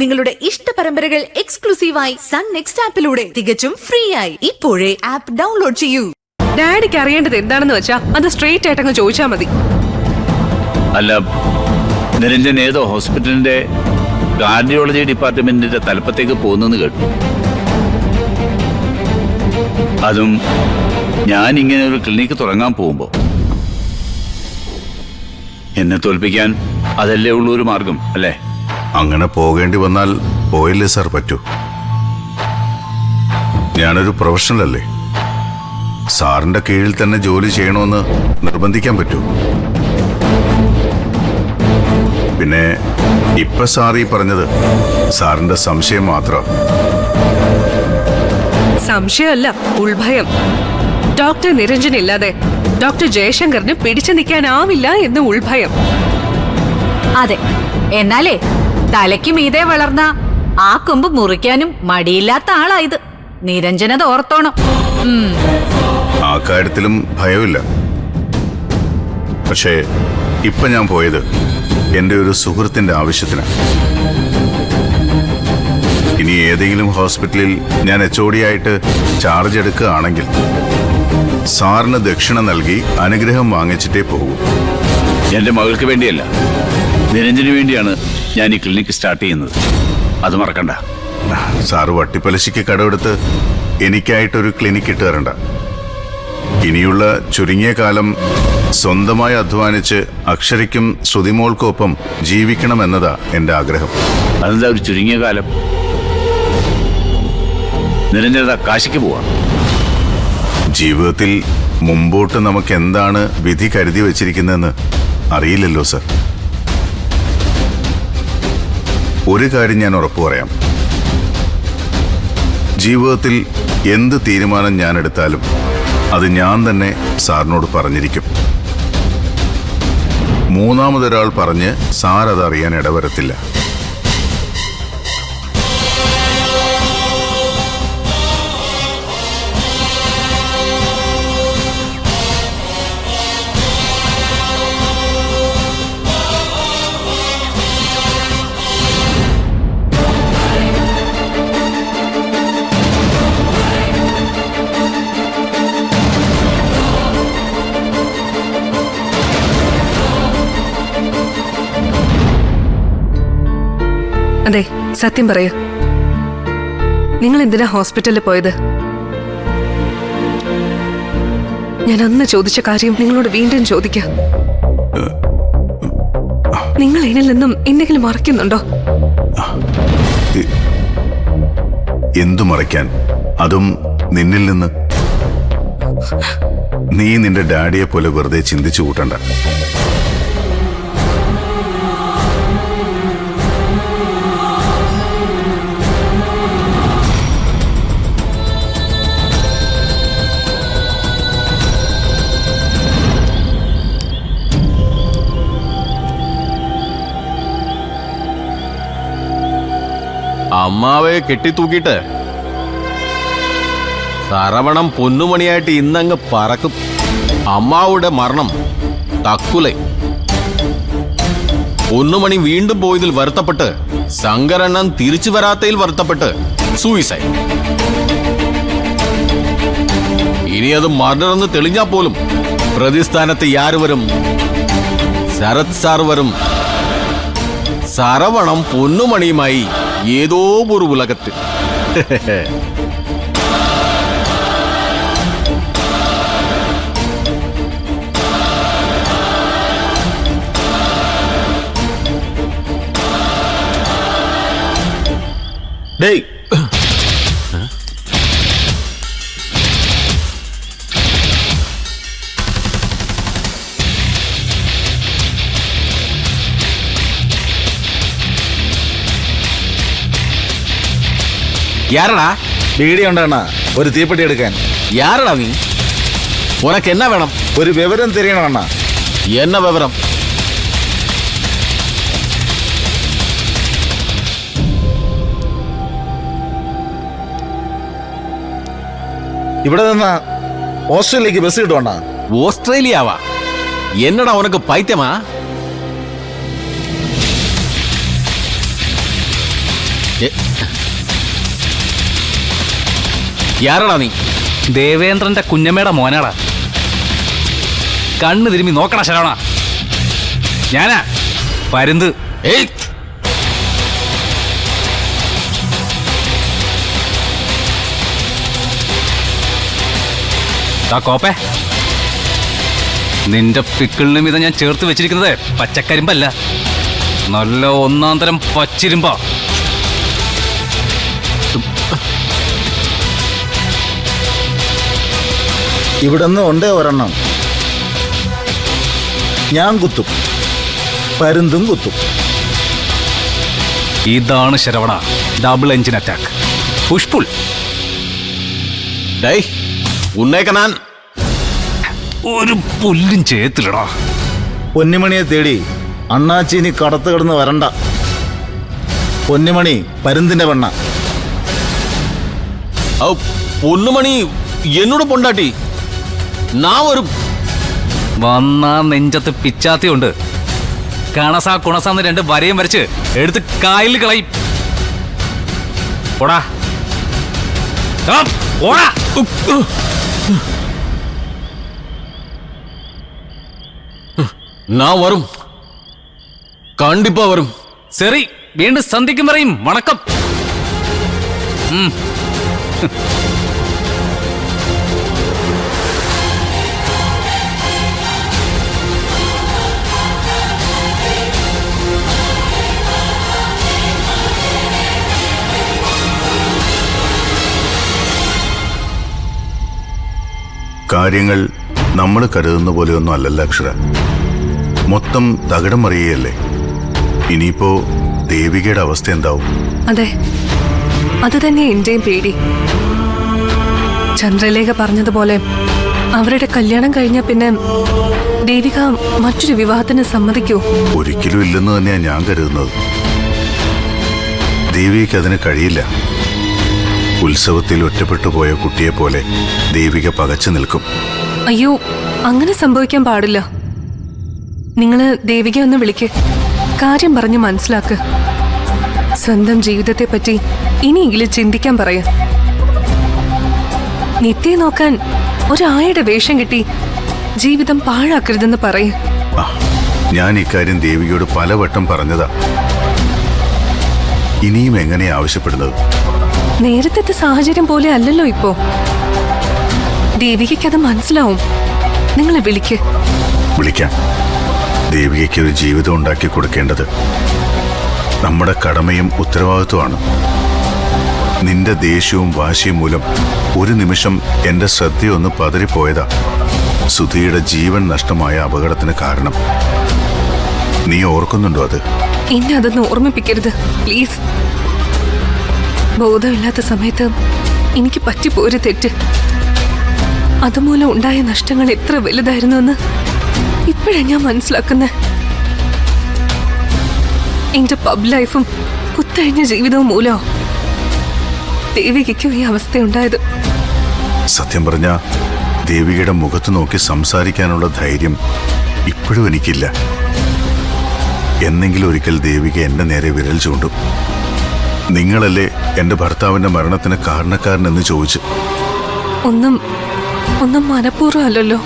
നിങ്ങളുടെ ഇഷ്ട പരമ്പരകൾ എക്സ്ക്ലൂസീവായി സൺ നെക്സ്റ്റ് ആപ്പിലൂടെ തികച്ചും ഫ്രീ ആയി. ഇപ്പോഴേ ആപ്പ് ഡൗൺലോഡ് ചെയ്യൂ. ഡാഡിക്ക് അറിയേണ്ടത് എന്താണെന്ന് വെച്ചാ അത് സ്ട്രെയിറ്റ് ആയിട്ടങ്ങ് ചോദിച്ചാൽ മതി. അല്ല, നിരഞ്ജൻ ഏതോ ഹോസ്പിറ്റലിന്റെ കാർഡിയോളജി ഡിപ്പാർട്ട്മെന്റിന്റെ തലപ്പത്തേക്ക് പോകുന്നെന്ന് കേട്ടു. അതും ഞാൻ ഇങ്ങനെ ഒരു ക്ലിനിക്ക് തുടങ്ങാൻ പോകുമ്പോ. എന്നെ തോൽപ്പിക്കാൻ അതല്ലേ ഉള്ളൂ ഒരു മാർഗം, അല്ലേ? അങ്ങനെ പോകേണ്ടി വന്നാൽ പോയില്ലേ സാർ പറ്റൂ. ഞാനൊരു പ്രൊഫഷണൽ അല്ലേ. സാറിന്റെ കീഴിൽ തന്നെ ജോലി ചെയ്യണമെന്ന് നിർബന്ധിക്കാൻ പറ്റൂ? പിന്നെ ഇപ്പൊ സാർ ഈ പറഞ്ഞത് സാറിന്റെ സംശയം മാത്രം. സംശയമല്ല, ഉൾഭയം. ഡോക്ടർ നിരഞ്ജൻ ഇല്ലാതെ ഡോക്ടർ ജയശങ്കറിന് പിടിച്ചു നിൽക്കാനാവില്ല എന്ന് ഉൾഭയം. അതെ, എന്നാലേ തലയ്ക്ക് മീതെ വളർന്ന ആ കൊമ്പ് മുറിക്കാനും മടിയില്ലാത്ത ആളായത്. നിരഞ്ജനത് ഓർത്തോണം. ആ കാര്യത്തിലും ഭയമില്ല. പക്ഷേ ഇപ്പൊ ഞാൻ പോയത് എന്റെ ഒരു സുഹൃത്തിന്റെ ആവശ്യത്തിന്. ഇനി ഏതെങ്കിലും ഹോസ്പിറ്റലിൽ ഞാൻ HOD ആയിട്ട് ചാർജ് എടുക്കുകയാണെങ്കിൽ സാറിന് ദക്ഷിണ നൽകി അനുഗ്രഹം വാങ്ങിച്ചിട്ടേ പോകൂ. എന്റെ മകൾക്ക് വേണ്ടിയല്ല, നിരഞ്ജന് വേണ്ടിയാണ് ഞാൻ ഈ ക്ലിനിക്ക് സ്റ്റാർട്ട് ചെയ്യുന്നത്. അത് മറക്കണ്ട. സാറ് വട്ടിപ്പലിശയ്ക്ക് കടമെടുത്ത് എനിക്കായിട്ടൊരു ക്ലിനിക്ക് ഇട്ട് തരണ്ട. ഇനിയുള്ള ചുരുങ്ങിയ കാലം സ്വന്തമായി അധ്വാനിച്ച് അക്ഷരയ്ക്കും ശ്രുതിമോൾക്കൊപ്പം ജീവിക്കണമെന്നതാ എന്റെ ആഗ്രഹം. അതെന്താ ഒരു ചുരുങ്ങിയ കാലം? നിരഞ്ജന കാശിക്ക് പോവാം. ജീവിതത്തിൽ മുമ്പോട്ട് നമുക്ക് എന്താണ് വിധി കരുതി വച്ചിരിക്കുന്നതെന്ന് അറിയില്ലല്ലോ സർ. ഒരു കാര്യം ഞാൻ ഉറപ്പു പറയാം. ജീവിതത്തിൽ എന്ത് തീരുമാനം ഞാൻ എടുത്താലും അത് ഞാൻ തന്നെ സാറിനോട് പറഞ്ഞിരിക്കും. മൂന്നാമതൊരാൾ പറഞ്ഞ് സാർ അതറിയാൻ ഇടവരത്തില്ല. അതെ, സത്യം പറയൂ. നിങ്ങൾ എന്തിനാ ഹോസ്പിറ്റലിൽ പോയത്? ഞാൻ അന്ന് ചോദിച്ച കാര്യം നിങ്ങളോട് വീണ്ടും ചോദിക്കാം. നിങ്ങൾ ഇതിൽ നിന്നും എന്തെങ്കിലും മറയ്ക്കുന്നുണ്ടോ? എന്തു മറയ്ക്കാൻ? അതും നിന്നിൽ നിന്ന്. നീ നിന്റെ ഡാഡിയെ പോലെ വെറുതെ ചിന്തിച്ചു കൂട്ടണ്ട. അമ്മാവയെ കെട്ടിത്തൂക്കിയിട്ട് സരവണം പൊന്നുമണിയായിട്ട് ഇന്നങ്ങ് പറക്കും. അമ്മാവുടെ മരണം തക്കുലൈ. പൊന്നുമണി വീണ്ടും പോയതിൽ വരുത്തപ്പെട്ട്, ശങ്കരണ്ണൻ തിരിച്ചു വരാത്തതിൽ വരുത്തപ്പെട്ട് സൂയിസൈഡ്. ഇനി അത് മർഡറെന്ന് തെളിഞ്ഞാൽ പോലും പ്രതിസ്ഥാനത്ത് ആര് വരും? ശരത് സാർ വരും. സരവണം പൊന്നുമണിയുമായി ഏതോ ഒരു ഉലകത്ത്. ഡേയ്, യാരടാ? ബീഡി ഉണ്ടണ്ണ, ഒരു തീപ്പെട്ടി എടുക്കാൻ. യാരടാ നീ? ഉനക്ക് എന്നാ വേണം? ഒരു വിവരം തരണം അണ്ണ. എന്ന വിവരം? ഇവിടെ നിന്ന് ഓസ്ട്രേലിയക്ക് ബസ് കിട്ടുവണ്ണ. ഓസ്ട്രേലിയാവാ? എന്നടാ ഉനക്ക് പൈത്യമാ? യാരടാ നീ? ദേവേന്ദ്രന്റെ കുഞ്ഞമ്മയുടെ മോനാടാ. കണ്ണ് തിരുമ്പി നോക്കണ ശരവണ. ഞാനാ പരുന്ത്. ഏയ്, കോപ്പേ, നിന്റെ പിക്കിളിന് മിത ഞാൻ ചേർത്ത് വെച്ചിരിക്കുന്നത് പച്ചക്കരിമ്പല്ല, നല്ല ഒന്നാം തരം പച്ചിരുമ്പ. ഇവിടുന്ന് ഉണ്ടേ ഒരെണ്ണം. ഞാൻ കുത്തും, പരുന്തും കുത്തും. ഇതാണ് Saravana double engine attack. Push pull. ഡേയ് ഉന്നേക്കനാൻ. ഒരു പുല്ലും ചെയ്യത്തില്ലടാ. പൊന്നിമണിയെ തേടി അണ്ണാച്ചീനി കടത്ത് കിടന്ന് വരണ്ട. പൊന്നിമണി പരുന്തിന്റെ പെണ്ണ. പൊന്നുമണി എന്നോട് പൊണ്ടാട്ടി. നാ ഒരു വന്നാ നെഞ്ചത്ത് പിച്ചാത്തിയുണ്ട്. കണസാ കുണസാന്ന് 2 വരയും വരച്ച് എടുത്ത് കായലിൽ കളയും. ഓടാ ഓടാ. நான் வரும், கண்டிப்பா வரும். சரி, மீண்டும் சந்திக்கும் வரையும் வணக்கம். കാര്യങ്ങൾ നമ്മൾ കരുതുന്ന പോലെയൊന്നും അല്ലല്ലോ അക്ഷര. മൊത്തം തകിടം മറിയല്ലേ. ഇനിയിപ്പോ ദേവികയുടെ അവസ്ഥ എന്താവും? അതെ, അത് തന്നെ എന്റെയും പേടി. ചന്ദ്രലേഖ പറഞ്ഞതുപോലെ അവരുടെ കല്യാണം കഴിഞ്ഞ പിന്നെ ദേവിക മറ്റൊരു വിവാഹത്തിന് സമ്മതിക്കൂ? ഒരിക്കലും ഇല്ലെന്ന് തന്നെയാണ് ഞാൻ കരുതുന്നത്. ദേവിക്ക് അതിന് കഴിയില്ല. ഉത്സവത്തിൽ ഒറ്റപ്പെട്ടു പോയ കുട്ടിയെ പോലെ ദേവിക പകച്ചു നിൽക്കും. അയ്യോ, അങ്ങനെ സംഭവിക്കാൻ പാടില്ല. നിങ്ങള് ദേവിക ഒന്ന് വിളിക്ക്, കാര്യം പറഞ്ഞ് മനസ്സിലാക്ക്. സ്വന്തം ജീവിതത്തെ പറ്റി ഇനിയെങ്കിലും ചിന്തിക്കാൻ പറയ. നിത്യെ നോക്കാൻ ഒരായുടെ വേഷം കിട്ടി ജീവിതം പാഴാക്കരുതെന്ന് പറയ. ഞാൻ ഇക്കാര്യം ദേവികയോട് പലവട്ടം പറഞ്ഞതാ. ഇനിയും എങ്ങനെയാ ആവശ്യപ്പെടുന്നത്? നേരത്തെ സാഹചര്യം പോലെ അല്ലല്ലോ ഇപ്പോ. ദേവികയ്ക്ക് അത് മനസ്സിലാവും. നിങ്ങളെ വിളിക്ക്. വിളിക്കാം. ദേവികയ്ക്ക് ഒരു ജീവിതം ഉണ്ടാക്കി കൊടുക്കേണ്ടത് നമ്മുടെ കടമയും ഉത്തരവാദിത്വമാണ്. നിന്റെ ദേഷ്യവും വാശിയും മൂലം ഒരു നിമിഷം എന്റെ ശ്രദ്ധയൊന്ന് പതറിപ്പോയതാ സുധിയുടെ ജീവൻ നഷ്ടമായ അപകടത്തിന് കാരണം. നീ ഓർക്കുന്നുണ്ടോ അത്? എന്നെ അതൊന്ന് ഓർമ്മിപ്പിക്കരുത് പ്ലീസ്. ബോധമില്ലാത്ത സമയത്ത് എനിക്ക് പറ്റിപ്പോയൊരു തെറ്റ്, അതുമൂലം ഉണ്ടായ നഷ്ടങ്ങൾ എത്ര വലുതായിരുന്നു എന്ന് ഇപ്പോഴാണ് ഞാൻ മനസ്സിലാക്കുന്നത്. എന്റെ പബ് ലൈഫും കുത്തഴിഞ്ഞ ജീവിതവും മൂലോ ദേവികയ്ക്കും ഈ അവസ്ഥയുണ്ടായത്. സത്യം പറഞ്ഞ ദേവികയുടെ മുഖത്ത് നോക്കി സംസാരിക്കാനുള്ള ധൈര്യം ഇപ്പോഴും എനിക്കില്ല. എന്നെങ്കിലും ഒരിക്കൽ ദേവിക എന്റെ നേരെ വിരൽ ചൂണ്ടും. നിങ്ങളല്ലേ എന്റെ ഭർത്താവിന്റെ മരണത്തിന് കാരണക്കാരനെന്ന് ചോദിച്ചു. ഒന്നും മനഃപൂർവ്വം അല്ലല്ലോ.